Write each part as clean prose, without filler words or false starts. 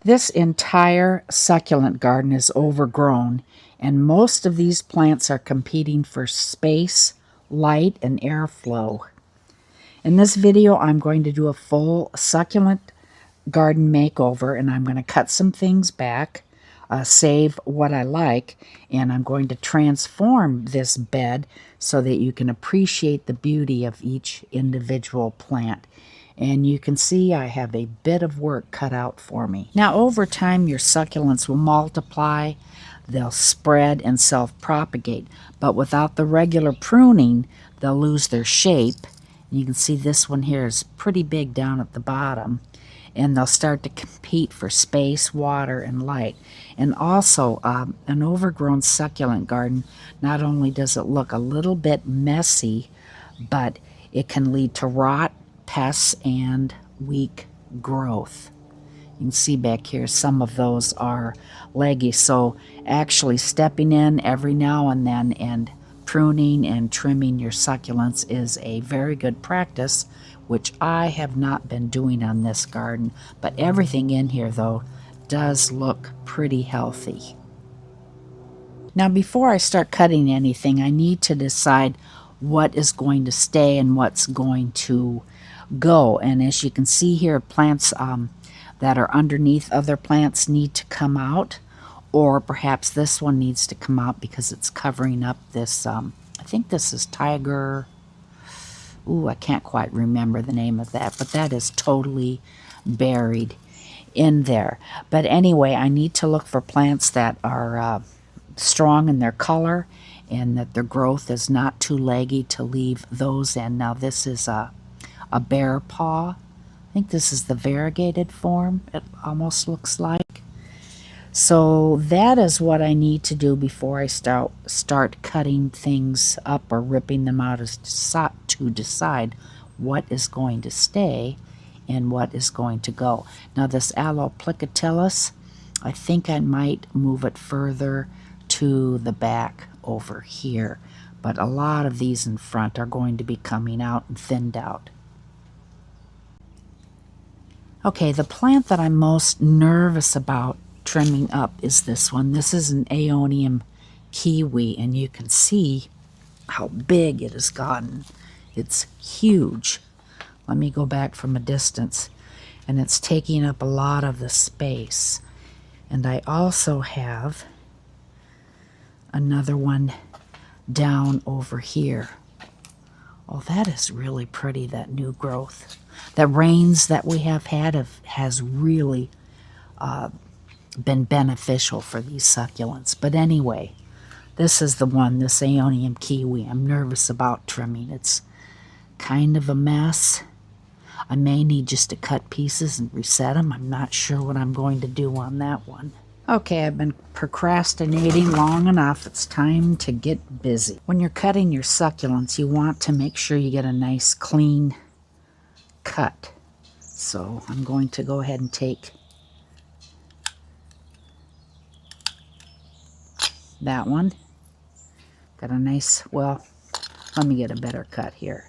This entire succulent garden is overgrown, and most of these plants are competing for space, light, and airflow. In this video, I'm going to do a full succulent garden makeover, and I'm going to cut some things back, save what I like, and I'm going to transform this bed so that you can appreciate the beauty of each individual plant. And you can see I have a bit of work cut out for me. Now, over time, your succulents will multiply, they'll spread and self-propagate, but without the regular pruning, they'll lose their shape. You can see this one here is pretty big down at the bottom, and they'll start to compete for space, water, and light. And also, an overgrown succulent garden, not only does it look a little bit messy, but it can lead to rot, pests, and weak growth. You can see back here some of those are leggy, so actually stepping in every now and then and pruning and trimming your succulents is a very good practice, which I have not been doing on this garden, but everything in here though does look pretty healthy. Now, before I start cutting anything, I need to decide what is going to stay and what's going to go. And as you can see here, plants that are underneath other plants need to come out, or perhaps this one needs to come out because it's covering up this, I think this is tiger. Ooh, I can't quite remember the name of that, but that is totally buried in there. But anyway, I need to look for plants that are strong in their color and that their growth is not too leggy to leave those in. Now, this is a bear paw. I think this is the variegated form, it almost looks like. So that is what I need to do before I start cutting things up or ripping them out, is to decide what is going to stay and what is going to go. Now, this Aloe-plicatillus, I think I might move it further to the back over here, but a lot of these in front are going to be coming out and thinned out. Okay, the plant that I'm most nervous about trimming up is this one. This is an aeonium kiwi, and you can see how big it has gotten. It's huge. Let me go back from a distance, and it's taking up a lot of the space. And I also have another one down over here. Oh, that is really pretty, that new growth. The rains that we have had has really been beneficial for these succulents. But anyway, this is the one, this aeonium kiwi, I'm nervous about trimming. It's kind of a mess. I may need just to cut pieces and reset them. I'm not sure what I'm going to do on that one. Okay, I've been procrastinating long enough. It's time to get busy. When you're cutting your succulents, you want to make sure you get a nice clean cut. So I'm going to go ahead and take that one. Got a nice, well, let me get a better cut here.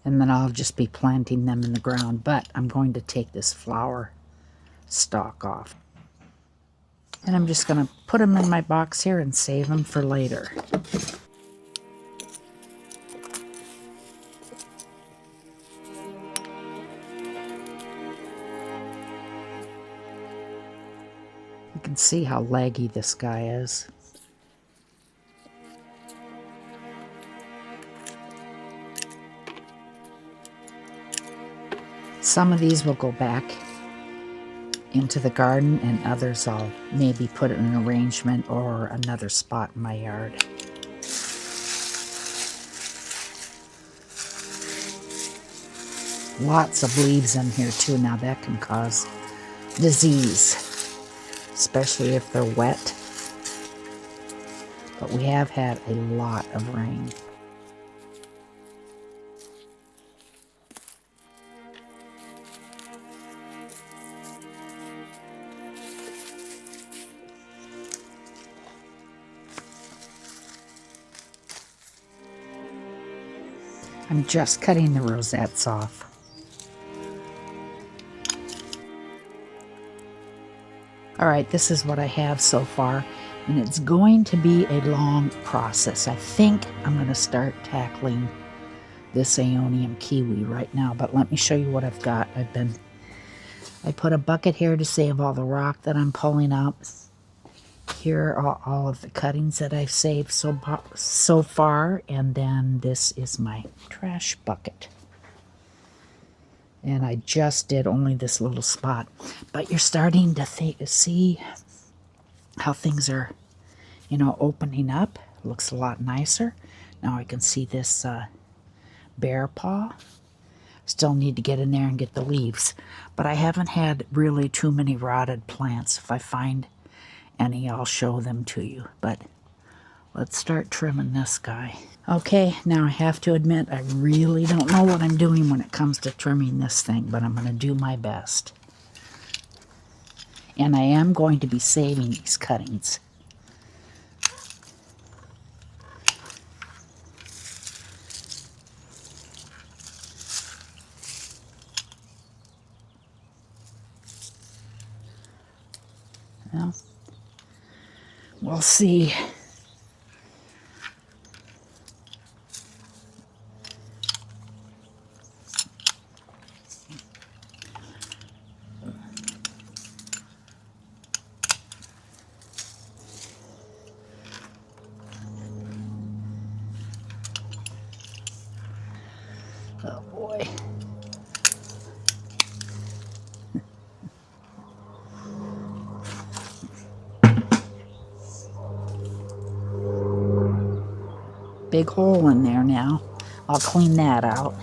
And then I'll just be planting them in the ground, but I'm going to take this flower stalk off. And I'm just going to put them in my box here and save them for later. You can see how leggy this guy is. Some of these will go back into the garden, and others I'll maybe put in an arrangement or another spot in my yard. Lots of leaves in here too. Now that can cause disease, especially if they're wet. But we have had a lot of rain. I'm just cutting the rosettes off. All right, this is what I have so far, and it's going to be a long process. I think I'm going to start tackling this aeonium kiwi right now, but let me show you what I've got. I put a bucket here to save all the rock that I'm pulling up. Here are all of the cuttings that I've saved so far, and then this is my trash bucket. And I just did only this little spot, but you're starting to see how things are, you know, opening up. It looks a lot nicer. Now I can see this bear paw. Still need to get in there and get the leaves, but I haven't had really too many rotted plants. If I find any, I'll show them to you, but let's start trimming this guy. Okay, now I have to admit I really don't know what I'm doing when it comes to trimming this thing, but I'm going to do my best. And I am going to be saving these cuttings. Well, we'll see. Oh boy. Big hole in there now. I'll clean that out.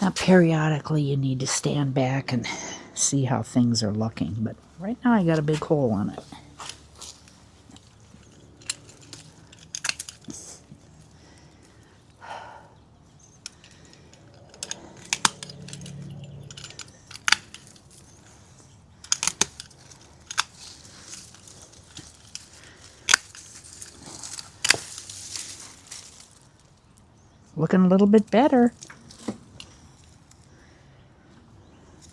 Now, periodically you need to stand back and see how things are looking, but right now I got a big hole in it. Looking a little bit better.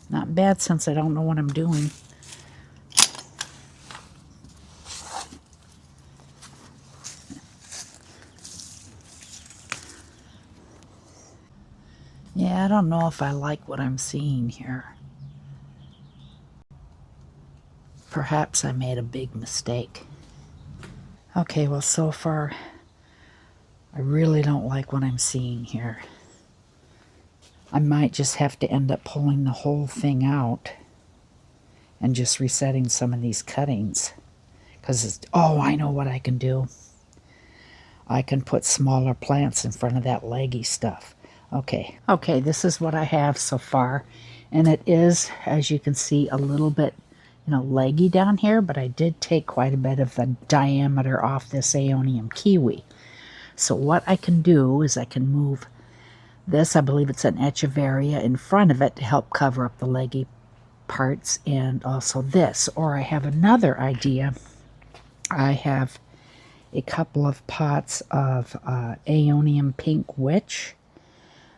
Not bad since I don't know what I'm doing. Yeah, I don't know if I like what I'm seeing here. Perhaps I made a big mistake. Okay, well, so far, I really don't like what I'm seeing here. I might just have to end up pulling the whole thing out and just resetting some of these cuttings. Because, oh, I know what I can do. I can put smaller plants in front of that leggy stuff. Okay, this is what I have so far. And it is, as you can see, a little bit, you know, leggy down here, but I did take quite a bit of the diameter off this aeonium kiwi. So what I can do is I can move this, I believe it's an echeveria, in front of it to help cover up the leggy parts, and also this. Or I have another idea. I have a couple of pots of aeonium pink witch,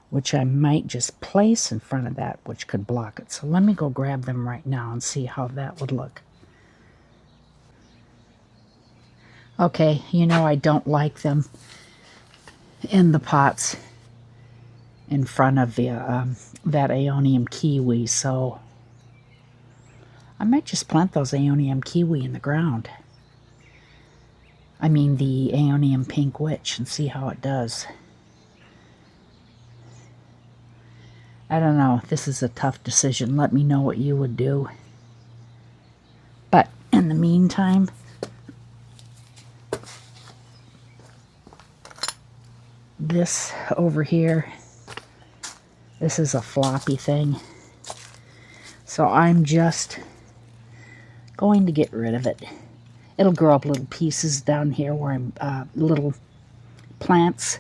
which I might just place in front of that, which could block it. So let me go grab them right now and see how that would look. Okay, you know I don't like them in the pots in front of the that aeonium kiwi, so I might just plant those aeonium kiwi in the ground. I mean the aeonium pink witch, and see how it does. I don't know. This is a tough decision. Let me know what you would do. But in the meantime, this over here, this is a floppy thing. So I'm just going to get rid of it. It'll grow up little pieces down here where I'm, little plants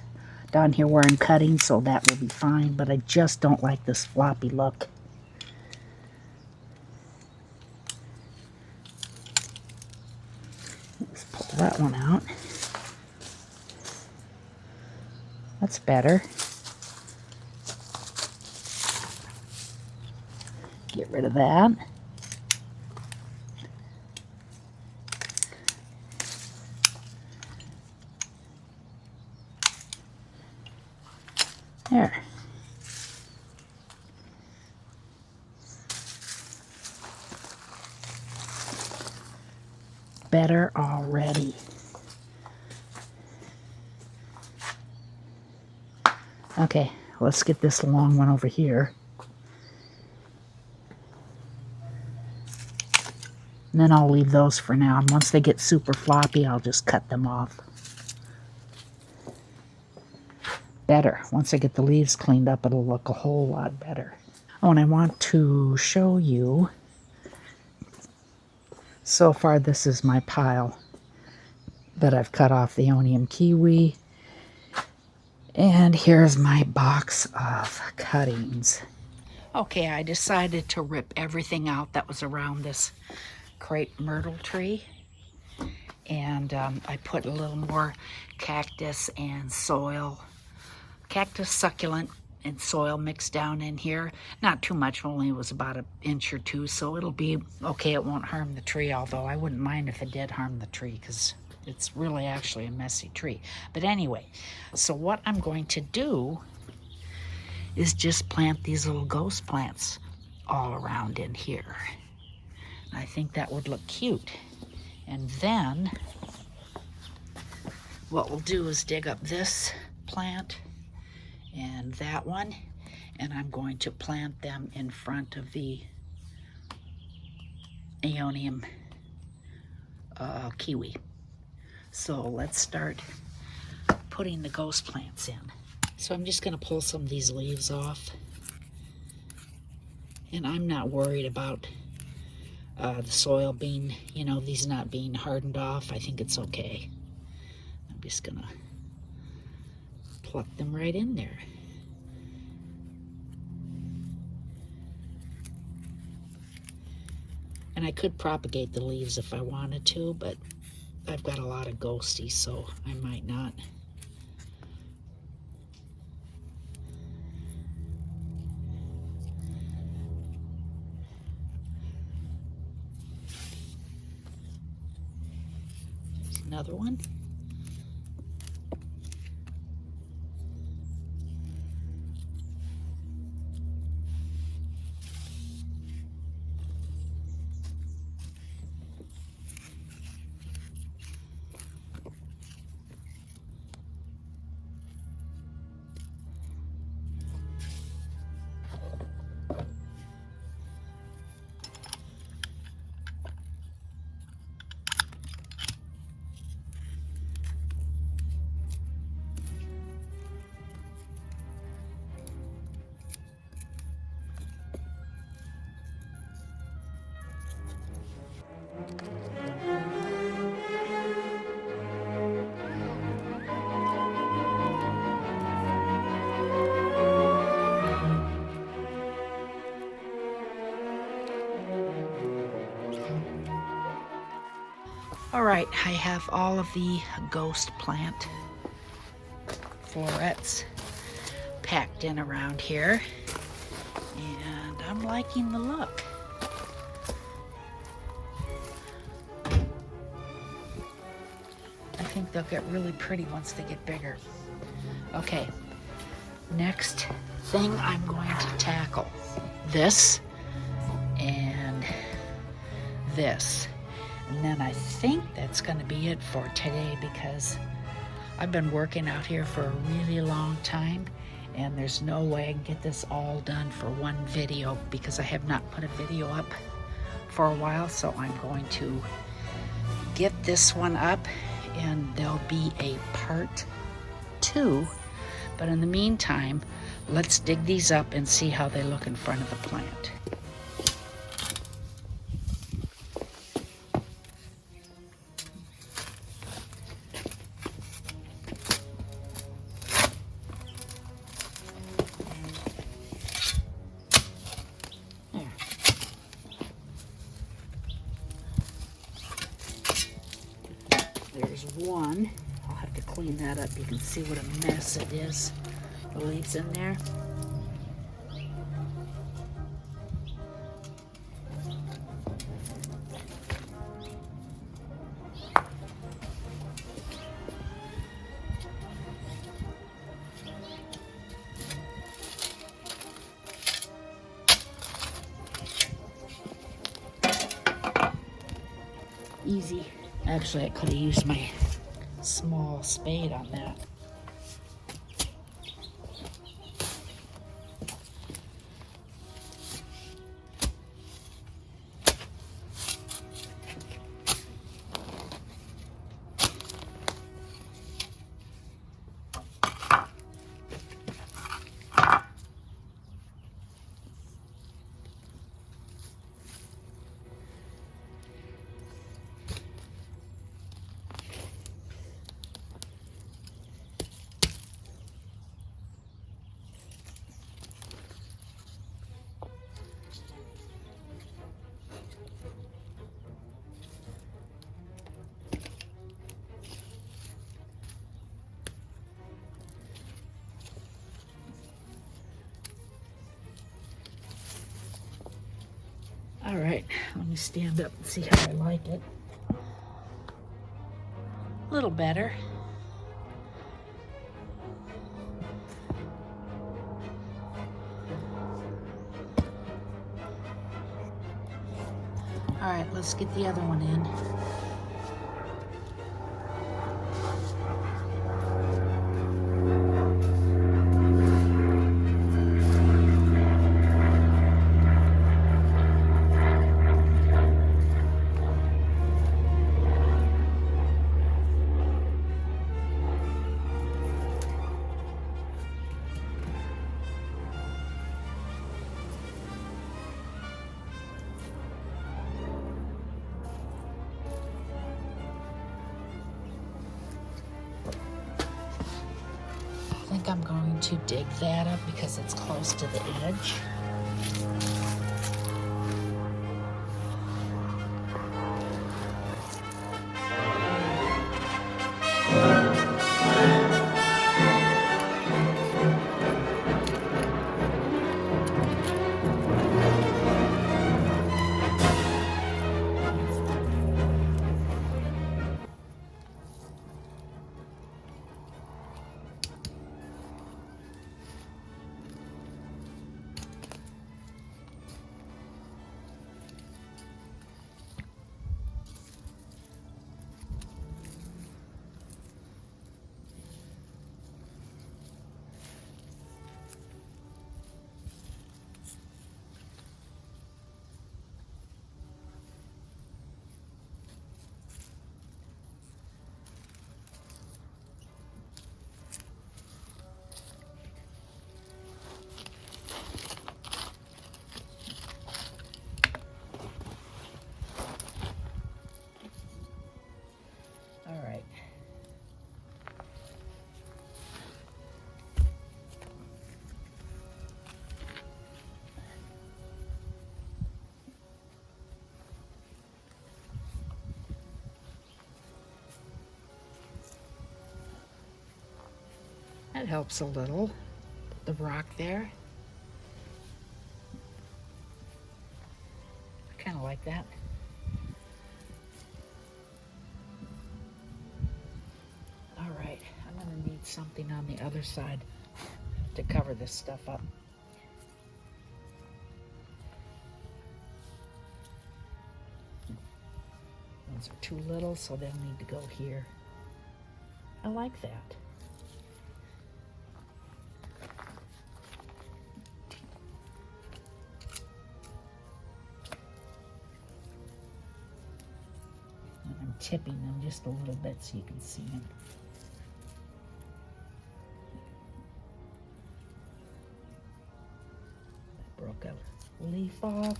down here where I'm cutting, so that will be fine, but I just don't like this floppy look. Let's pull that one out. That's better. Get rid of that. There. Better already. Okay, let's get this long one over here. And then I'll leave those for now. And once they get super floppy, I'll just cut them off. Better. Once I get the leaves cleaned up, it'll look a whole lot better. Oh, and I want to show you, so far this is my pile that I've cut off the aeonium kiwi. And here's my box of cuttings. Okay, I decided to rip everything out that was around this crepe myrtle tree. And I put a little more cactus and soil, cactus succulent and soil mixed down in here. Not too much, only it was about an inch or two, so it'll be okay. It won't harm the tree, although I wouldn't mind if it did harm the tree because it's really actually a messy tree. But anyway, so what I'm going to do is just plant these little ghost plants all around in here. I think that would look cute. And then what we'll do is dig up this plant and that one, and I'm going to plant them in front of the aeonium kiwi. So let's start putting the ghost plants in. So I'm just going to pull some of these leaves off. And I'm not worried about the soil being, you know, these not being hardened off. I think it's okay. I'm just going to pluck them right in there. And I could propagate the leaves if I wanted to, but I've got a lot of ghosties, so I might not. There's another one. All right, I have all of the ghost plant florets packed in around here, and I'm liking the look. I think they'll get really pretty once they get bigger. Okay, next thing I'm going to tackle this and this. And then I think that's going to be it for today, because I've been working out here for a really long time, and there's no way I can get this all done for one video because I have not put a video up for a while. So I'm going to get this one up, and there'll be a part 2. But in the meantime, let's dig these up and see how they look in front of the plant. one. I'll have to clean that up. You can see what a mess it is. The leaves in there. Easy. Actually, I could have used my small spade on that. All right, let me stand up and see how I like it. A little better. All right, let's get the other one in. I think I'm going to dig that up because it's close to the edge. That helps a little, the rock there. I kind of like that. All right, I'm gonna need something on the other side to cover this stuff up. Those are too little, so they'll need to go here. I like that. I'm tipping them just a little bit so you can see them. I broke a leaf off.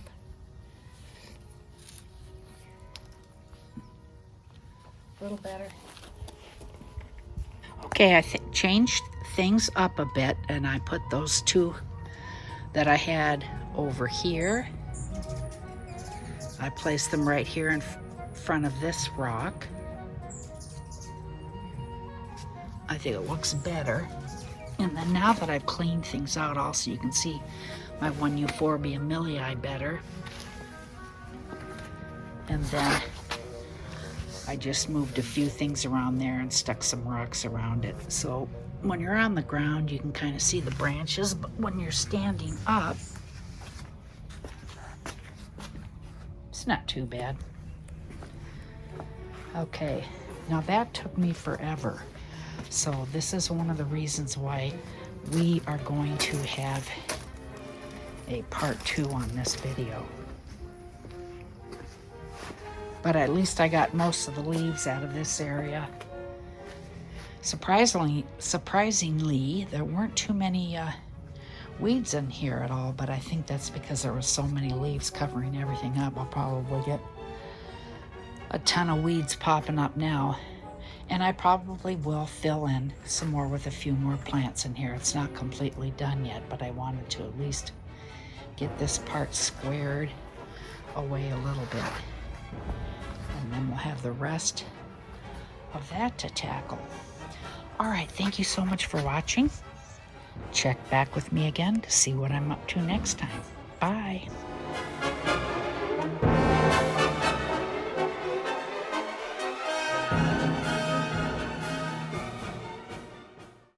A little better. Okay, I changed things up a bit, and I put those two that I had over here. I placed them right here in front of this rock. I think it looks better. And then now that I've cleaned things out also, you can see my one Euphorbia millii better. And then I just moved a few things around there and stuck some rocks around it. So when you're on the ground, you can kind of see the branches, but when you're standing up, it's not too bad. Okay, now that took me forever. So this is one of the reasons why we are going to have a part 2 on this video. But at least I got most of the leaves out of this area. Surprisingly, there weren't too many weeds in here at all, but I think that's because there were so many leaves covering everything up. I'll probably get a ton of weeds popping up now. And I probably will fill in some more with a few more plants in here. It's not completely done yet, but I wanted to at least get this part squared away a little bit. And then we'll have the rest of that to tackle. All right, thank you so much for watching. Check back with me again to see what I'm up to next time. Bye.